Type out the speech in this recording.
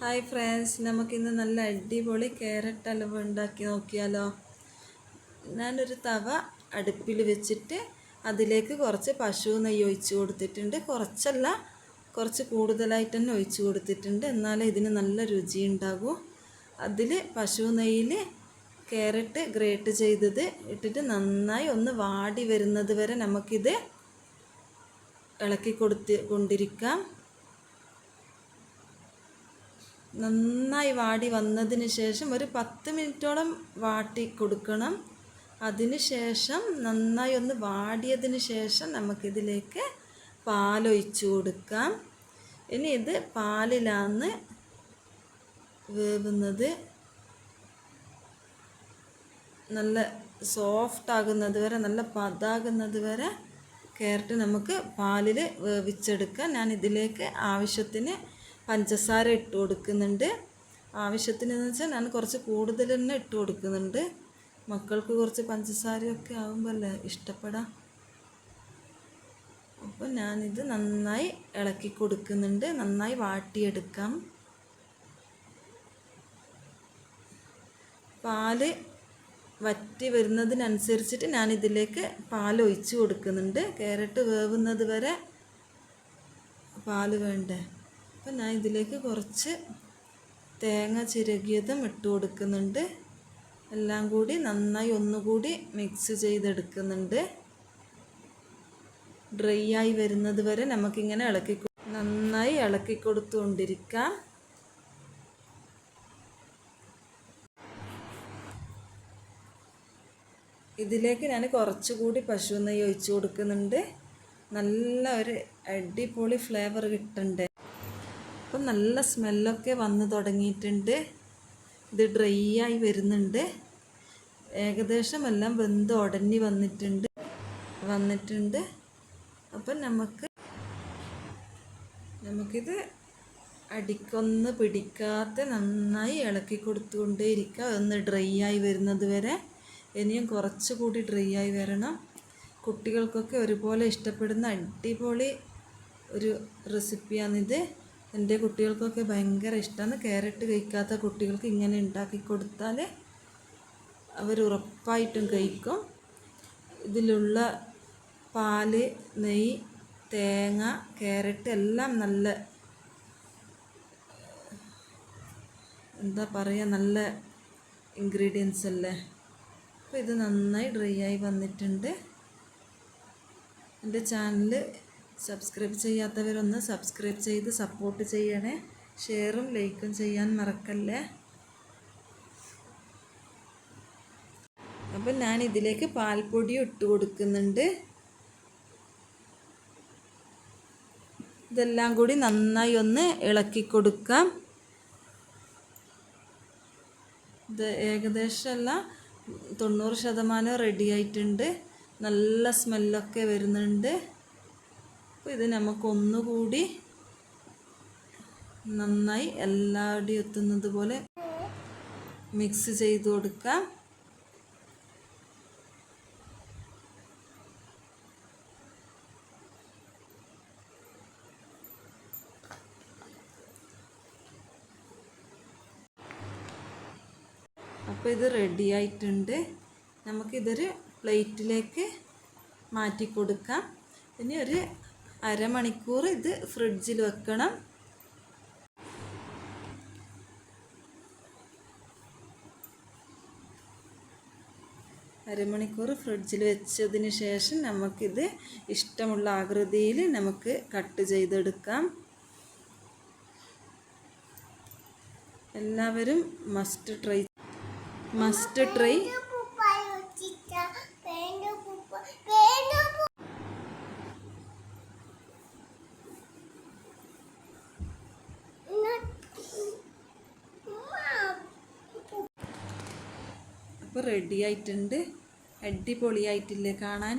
Hi friends, നമുക്കിന്ന് നല്ല അടിപൊളി ക്യാരറ്റ് ഹൽവ ഉണ്ടാക്കി നോക്കിയാലോ. ഞാനൊരു തവ അടുപ്പിൽ വെച്ചിട്ട് അതിലേക്ക് കുറച്ച് പശു നെയ്യ് ഒഴിച്ച് കൊടുത്തിട്ടുണ്ട്. കുറച്ച് കൂടുതലായിട്ട് തന്നെ ഒഴിച്ച് കൊടുത്തിട്ടുണ്ട്, എന്നാലേ ഇതിന് നല്ല രുചി ഉണ്ടാകൂ. അതിൽ പശു നെയ്യിൽ ക്യാരറ്റ് ഗ്രേറ്റ് ചെയ്തത് ഇട്ടിട്ട് നന്നായി ഒന്ന് വാടി വരുന്നത് വരെ നമുക്കിത് ഇളക്കി കൊണ്ടിരിക്കാം. നന്നായി വാടി വന്നതിന് ശേഷം ഒരു 10 മിനിറ്റോളം വാട്ടി കൊടുക്കണം. അതിന് ശേഷം നന്നായി ഒന്ന് വാടിയതിന് ശേഷം നമുക്കിതിലേക്ക് പാലൊഴിച്ച് കൊടുക്കാം. ഇനി ഇത് പാലിലാണ് വേവുന്നത്. നല്ല സോഫ്റ്റ് ആകുന്നത് വരെ, നല്ല പതാകുന്നത് വരെ ക്യാരറ്റ് നമുക്ക് പാലിൽ വേവിച്ചെടുക്കാം. ഞാൻ ഇതിലേക്ക് ആവശ്യത്തിന് പഞ്ചസാര ഇട്ട് കൊടുക്കുന്നുണ്ട്. ആവശ്യത്തിന് എന്ന് വെച്ചാൽ ഞാൻ കുറച്ച് കൂടുതൽ തന്നെ ഇട്ട് കൊടുക്കുന്നുണ്ട്. മക്കൾക്ക് കുറച്ച് പഞ്ചസാരയൊക്കെ ആകുമ്പോഴല്ലേ ഇഷ്ടപ്പെടാം. അപ്പോൾ ഞാനിത് നന്നായി ഇളക്കി കൊടുക്കുന്നുണ്ട്. നന്നായി വാട്ടിയെടുക്കാം. പാല് വറ്റി വരുന്നതിനനുസരിച്ചിട്ട് ഞാനിതിലേക്ക് പാൽ ഒഴിച്ച് കൊടുക്കുന്നുണ്ട്. ക്യാരറ്റ് വേവുന്നത് വരെ പാല് വേണ്ടേ. അപ്പോൾ ഞാൻ ഇതിലേക്ക് കുറച്ച് തേങ്ങ ചിരകിയതും ഇട്ട് കൊടുക്കുന്നുണ്ട്. എല്ലാം കൂടി നന്നായി ഒന്നുകൂടി മിക്സ് ചെയ്തെടുക്കുന്നുണ്ട്. ഡ്രൈ ആയി വരുന്നത് വരെ നമുക്കിങ്ങനെ നന്നായി ഇളക്കി കൊടുത്തുകൊണ്ടിരിക്കാം. ഇതിലേക്ക് ഞാൻ കുറച്ചുകൂടി പശു നെയ്യ് ഒഴിച്ച് കൊടുക്കുന്നുണ്ട്. നല്ല ഒരു അടിപൊളി ഫ്ലേവർ കിട്ടുന്നുണ്ട്. അപ്പം നല്ല സ്മെല്ലൊക്കെ വന്ന് തുടങ്ങിയിട്ടുണ്ട്. ഇത് ഡ്രൈ ആയി വരുന്നുണ്ട്. ഏകദേശം എല്ലാം വെന്ത് ഉടഞ്ഞ് വന്നിട്ടുണ്ട്. അപ്പം നമുക്കിത് അടിക്കൊന്ന് പിടിക്കാതെ നന്നായി ഇളക്കി കൊടുത്തുകൊണ്ടേയിരിക്കുക. ഒന്ന് ഡ്രൈ ആയി വരുന്നത് വരെ. ഇനിയും കുറച്ചുകൂടി ഡ്രൈ ആയി വരണം. കുട്ടികൾക്കൊക്കെ ഒരുപോലെ ഇഷ്ടപ്പെടുന്ന അടിപൊളി ഒരു റെസിപ്പിയാണിത്. എൻ്റെ കുട്ടികൾക്കൊക്കെ ഭയങ്കര ഇഷ്ടമാണ്. ക്യാരറ്റ് കഴിക്കാത്ത കുട്ടികൾക്ക് ഇങ്ങനെ ഉണ്ടാക്കി കൊടുത്താൽ അവർ ഉറപ്പായിട്ടും കഴിക്കും. ഇതിലുള്ള പാല്, നെയ്യ്, തേങ്ങ, ക്യാരറ്റ് എല്ലാം നല്ല നല്ല ഇൻഗ്രീഡിയൻസ് അല്ലേ. അപ്പോൾ ഇത് നന്നായി ഡ്രൈ ആയി വന്നിട്ടുണ്ട്. എൻ്റെ ചാനൽ സബ്സ്ക്രൈബ് ചെയ്യാത്തവരൊന്ന് സബ്സ്ക്രൈബ് ചെയ്ത് സപ്പോർട്ട് ചെയ്യണേ. ഷെയറും ലൈക്കും ചെയ്യാൻ മറക്കല്ലേ. അപ്പം ഞാൻ ഇതിലേക്ക് പാൽപ്പൊടി ഇട്ട് കൊടുക്കുന്നുണ്ട്. ഇതെല്ലാം കൂടി നന്നായി ഒന്ന് ഇളക്കി കൊടുക്കാം. ഇത് ഏകദേശം എല്ലാം 90% റെഡി ആയിട്ടുണ്ട്. നല്ല സ്മെല്ലൊക്കെ വരുന്നുണ്ട്. അപ്പോൾ ഇത് നമുക്കൊന്നുകൂടി നന്നായി എല്ലാവരുടെയും എത്തുന്നത് പോലെ മിക്സ് ചെയ്ത് കൊടുക്കാം. അപ്പോൾ ഇത് റെഡി ആയിട്ടുണ്ട്. നമുക്കിതൊരു പ്ലേറ്റിലേക്ക് മാറ്റി കൊടുക്കാം. ഇനി ഒരു അരമണിക്കൂർ ഇത് ഫ്രിഡ്ജിൽ വെക്കണം. അരമണിക്കൂർ ഫ്രിഡ്ജിൽ വെച്ചതിന് ശേഷം നമുക്കിത് ഇഷ്ടമുള്ള ആകൃതിയിൽ നമുക്ക് കട്ട് ചെയ്തെടുക്കാം. എല്ലാവരും മസ്റ്റ് ട്രൈ. അപ്പോൾ റെഡി ആയിട്ടുണ്ട്. അടിപൊളിയായിട്ടില്ലേ കാണാൻ.